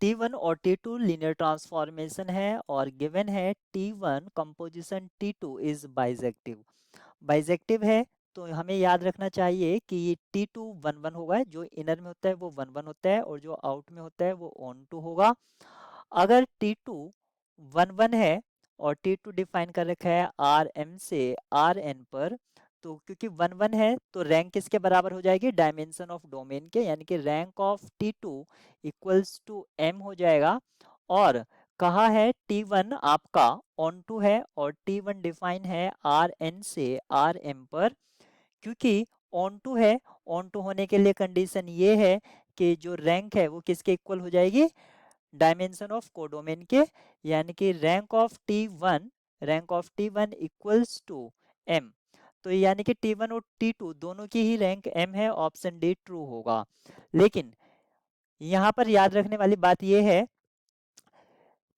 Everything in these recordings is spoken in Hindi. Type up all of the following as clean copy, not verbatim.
T1 और T2 लीनियर ट्रांसफॉर्मेशन है और गिवन है T1 composition T2 is bijective. Bijective है तो हमें याद रखना चाहिए कि ये T2 1 1 होगा, जो इनर में होता है वो 1 1 होता है और जो आउट में होता है वो ऑन टू होगा। अगर T2 1 1 है और T2 डिफाइन कर रखा है Rm से Rn पर, तो क्योंकि 1 1 है तो रैंक किसके बराबर हो जाएगी, डायमेंशन ऑफ डोमेन के, यानी कि rank of T2 equals to m हो जाएगा। और कहा है T1 आपका ऑन टू है और T1 डिफाइन है Rn से Rm पर। क्योंकि ऑन टू है, ऑन टू होने के लिए कंडीशन ये है कि जो रैंक है वो किसके इक्वल हो जाएगी, डायमेंशन ऑफ कोडोमेन के, यानी कि rank of T one equals to M. तो यानी कि T1 और T2 दोनों की ही रैंक m है, ऑप्शन डी ट्रू होगा। लेकिन यहाँ पर याद रखने वाली बात यह है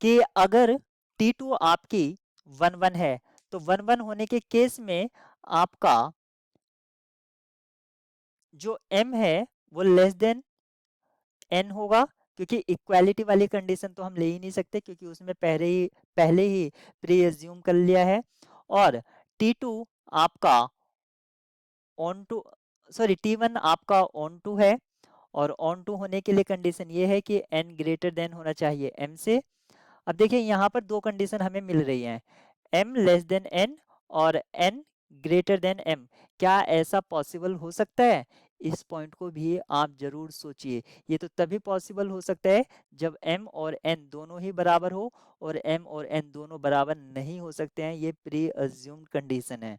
कि अगर T2 आपकी 1 1 है तो 1 1 होने के केस में आपका जो m है वो लेस देन n होगा, क्योंकि इक्वालिटी वाली कंडीशन तो हम ले ही नहीं सकते क्योंकि उसमें पहले ही प्री एज्यूम कर लिया है। और T2 आपका ऑन टू, सॉरी T1 आपका ऑन टू है और ऑन टू होने के लिए कंडीशन ये है कि n ग्रेटर देन होना चाहिए m से। अब देखिए यहाँ पर दो कंडीशन हमें मिल रही हैं, m लेस देन n और n ग्रेटर देन m। क्या ऐसा पॉसिबल हो सकता है? इस पॉइंट को भी आप जरूर सोचिए। ये तो तभी पॉसिबल हो सकता है जब m और n दोनों ही बराबर हो, और m और n दोनों बराबर नहीं हो सकते हैं, ये प्री अज्यूम्ड कंडीशन है।